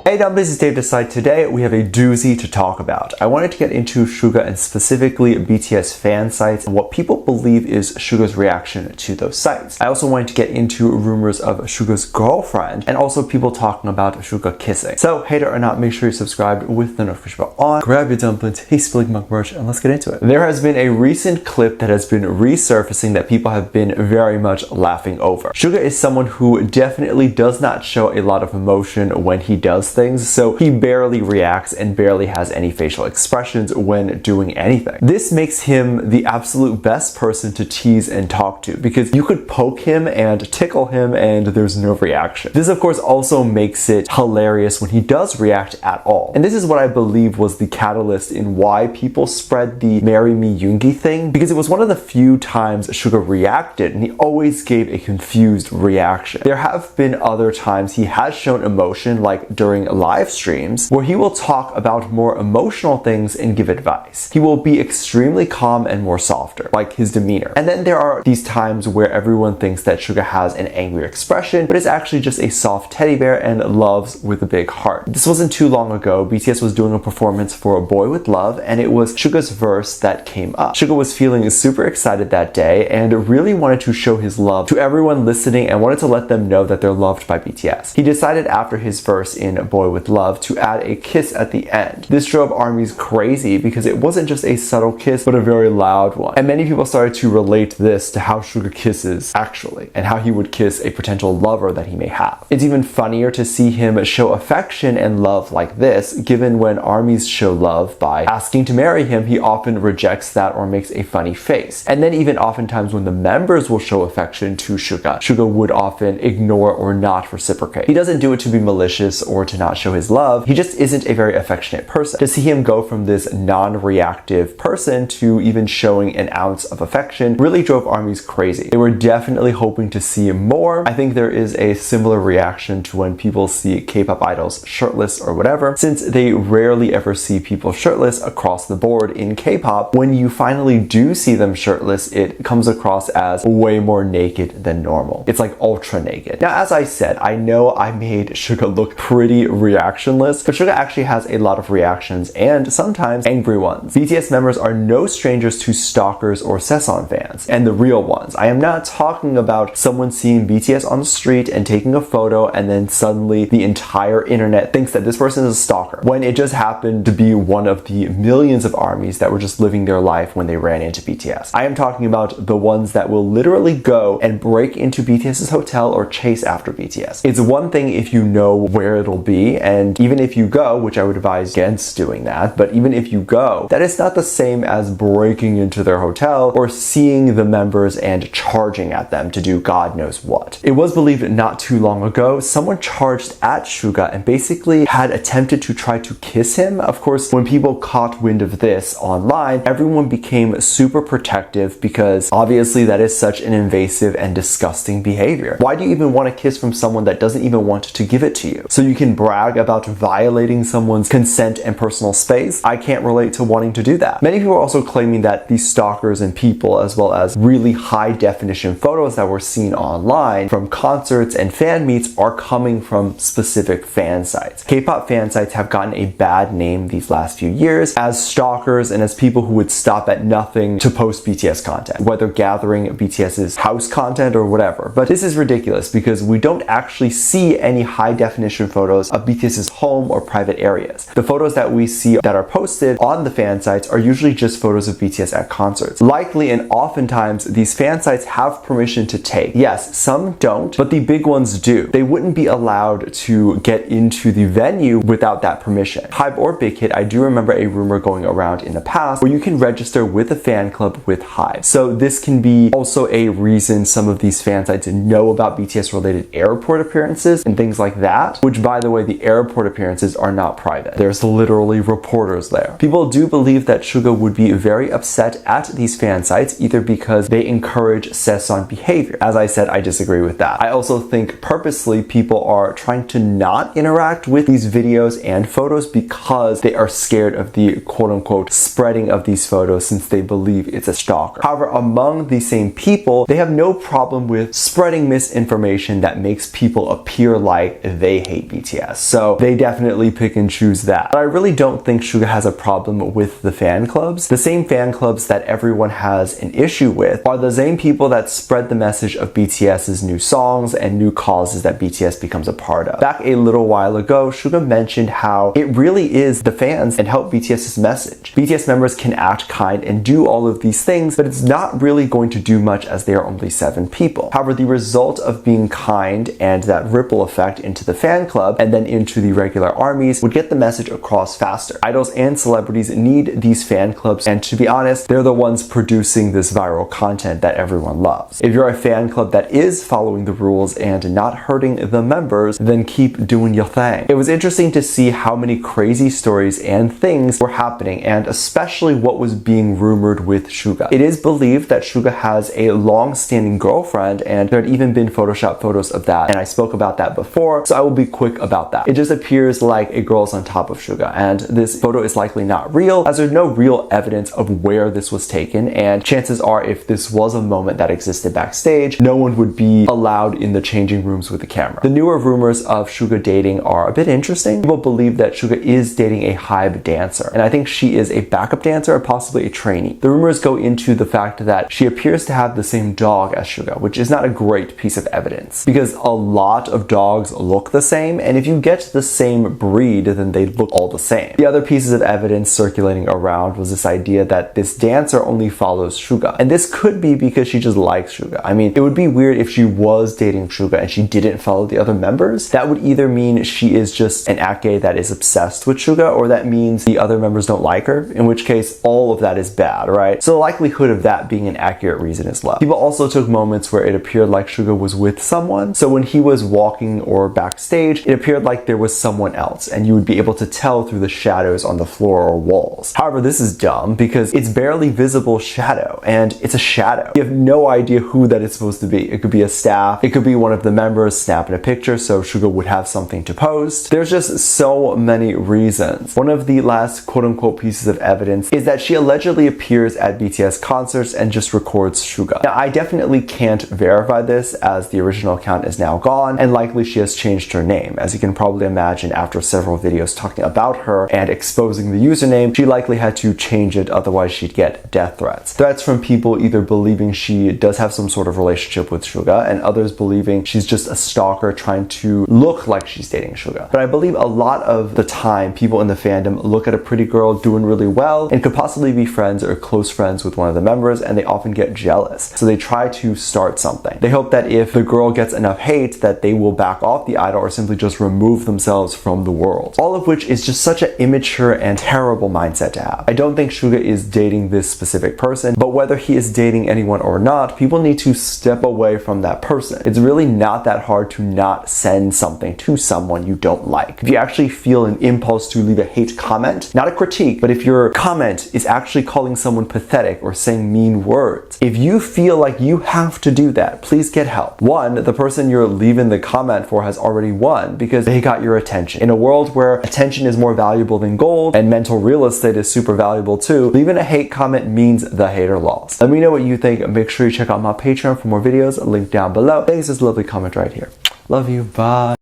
Hey Dom, this is Dave Decide. Today we have a doozy to talk about. I wanted to get into Suga and specifically BTS fan sites and what people believe is Suga's reaction to those sites. I also wanted to get into rumors of Suga's girlfriend and also people talking about Suga kissing. So hater or not, make sure you're subscribed with the notification bell on, grab your dumplings, hey Spilling Mug merch, and let's get into it. There has been a recent clip that has been resurfacing that people have been very much laughing over. Suga is someone who definitely does not show a lot of emotion when he does things, so he barely reacts and barely has any facial expressions when doing anything. This makes him the absolute best person to tease and talk to because you could poke him and tickle him and there's no reaction. This of course also makes it hilarious when he does react at all. And this is what I believe was the catalyst in why people spread the Marry Me Yoongi thing, because it was one of the few times Suga reacted and he always gave a confused reaction. There have been other times he has shown emotion, like during live streams, where he will talk about more emotional things and give advice. He will be extremely calm and more softer, like his demeanor. And then there are these times where everyone thinks that Suga has an angry expression, but it's actually just a soft teddy bear and loves with a big heart. This wasn't too long ago. BTS was doing a performance for A Boy With Love, and it was Suga's verse that came up. Suga was feeling super excited that day and really wanted to show his love to everyone listening and wanted to let them know that they're loved by BTS. He decided after his verse in A Boy With Love to add a kiss at the end. This drove ARMYs crazy because it wasn't just a subtle kiss, but a very loud one. And many people started to relate this to how Suga kisses actually, and how he would kiss a potential lover that he may have. It's even funnier to see him show affection and love like this, given when ARMYs show love by asking to marry him, he often rejects that or makes a funny face. And then even oftentimes when the members will show affection to Suga, Suga would often ignore or not reciprocate. He doesn't do it to be malicious or to not show his love, he just isn't a very affectionate person. To see him go from this non-reactive person to even showing an ounce of affection really drove ARMYs crazy. They were definitely hoping to see more. I think there is a similar reaction to when people see K-pop idols shirtless or whatever, since they rarely ever see people shirtless across the board in K-pop. When you finally do see them shirtless, it comes across as way more naked than normal. It's like ultra naked. Now, as I said, I know I made Suga look pretty reactionless, but Suga actually has a lot of reactions and sometimes angry ones. BTS members are no strangers to stalkers or Sasaeng fans, and the real ones. I am not talking about someone seeing BTS on the street and taking a photo and then suddenly the entire internet thinks that this person is a stalker, when it just happened to be one of the millions of ARMYs that were just living their life when they ran into BTS. I am talking about the ones that will literally go and break into BTS's hotel or chase after BTS. It's one thing if you know where it'll be, and even if you go, which I would advise against doing that, but even if you go, that is not the same as breaking into their hotel or seeing the members and charging at them to do God knows what. It was believed not too long ago someone charged at Suga and basically had attempted to try to kiss him. Of course, when people caught wind of this online, everyone became super protective because obviously that is such an invasive and disgusting behavior. Why do you even want a kiss from someone that doesn't even want to give it to you? So you can brag about violating someone's consent and personal space? I can't relate to wanting to do that. Many people are also claiming that these stalkers and people, as well as really high definition photos that were seen online from concerts and fan meets, are coming from specific fan sites. K-pop fan sites have gotten a bad name these last few years as stalkers and as people who would stop at nothing to post BTS content, whether gathering BTS's house content or whatever. But this is ridiculous because we don't actually see any high definition photos of BTS's home or private areas. The photos that we see that are posted on the fan sites are usually just photos of BTS at concerts. Likely and oftentimes these fan sites have permission to take. Yes, some don't, but the big ones do. They wouldn't be allowed to get into the venue without that permission. HYBE or Big Hit, I do remember a rumor going around in the past where you can register with a fan club with HYBE. So this can be also a reason some of these fan sites know about BTS related airport appearances and things like that, which by the way, the airport appearances are not private. There's literally reporters there. People do believe that Suga would be very upset at these fan sites, either because they encourage Sasaeng behavior. As I said, I disagree with that. I also think purposely people are trying to not interact with these videos and photos because they are scared of the quote-unquote spreading of these photos since they believe it's a stalker. However, among the same people, they have no problem with spreading misinformation that makes people appear like they hate BTS. BTS, so they definitely pick and choose that. But I really don't think Suga has a problem with the fan clubs. The same fan clubs that everyone has an issue with are the same people that spread the message of BTS's new songs and new causes that BTS becomes a part of. Back a little while ago, Suga mentioned how it really is the fans and help BTS's message. BTS members can act kind and do all of these things, but it's not really going to do much as they are only 7 people. However, the result of being kind and that ripple effect into the fan club and then into the regular armies would get the message across faster. Idols and celebrities need these fan clubs, and to be honest, they're the ones producing this viral content that everyone loves. If you're a fan club that is following the rules and not hurting the members, then keep doing your thing. It was interesting to see how many crazy stories and things were happening, and especially what was being rumored with Suga. It is believed that Suga has a long-standing girlfriend, and there had even been Photoshop photos of that, and I spoke about that before, so I will be quick about that. It just appears like a girl's on top of Suga, and this photo is likely not real, as there's no real evidence of where this was taken, and chances are if this was a moment that existed backstage, no one would be allowed in the changing rooms with the camera. The newer rumors of Suga dating are a bit interesting. People believe that Suga is dating a HYBE dancer, and I think she is a backup dancer or possibly a trainee. The rumors go into the fact that she appears to have the same dog as Suga, which is not a great piece of evidence because a lot of dogs look the same, and if you get the same breed, then they look all the same. The other pieces of evidence circulating around was this idea that this dancer only follows Suga, and this could be because she just likes Suga. I mean, it would be weird if she was dating Suga and she didn't follow the other members. That would either mean she is just an ake that is obsessed with Suga, or that means the other members don't like her, in which case all of that is bad, right? So the likelihood of that being an accurate reason is low. People also took moments where it appeared like Suga was with someone, so when he was walking or backstage, it appeared like there was someone else, and you would be able to tell through the shadows on the floor or walls. However, this is dumb because it's barely visible shadow, and it's a shadow. You have no idea who that is supposed to be. It could be a staff, it could be one of the members snapping a picture so Suga would have something to post. There's just so many reasons. One of the last quote-unquote pieces of evidence is that she allegedly appears at BTS concerts and just records Suga. Now, I definitely can't verify this as the original account is now gone, and likely she has changed her name. As you can probably imagine, after several videos talking about her and exposing the username, she likely had to change it, otherwise she'd get death threats. Threats from people either believing she does have some sort of relationship with Suga, and others believing she's just a stalker trying to look like she's dating Suga. But I believe a lot of the time, people in the fandom look at a pretty girl doing really well and could possibly be friends or close friends with one of the members, and they often get jealous. So they try to start something. They hope that if the girl gets enough hate that they will back off the idol or simply just remove themselves from the world. All of which is just such an immature and terrible mindset to have. I don't think Suga is dating this specific person, but whether he is dating anyone or not, people need to step away from that person. It's really not that hard to not send something to someone you don't like. If you actually feel an impulse to leave a hate comment, not a critique, but if your comment is actually calling someone pathetic or saying mean words, if you feel like you have to do that, please get help. One, the person you're leaving the comment for has already won because they got your attention. In a world where attention is more valuable than gold and mental real estate is super valuable too, leaving a hate comment means the hater lost. Let me know what you think. Make sure you check out my Patreon for more videos, link down below. Thanks, this lovely comment right here. Love you, bye.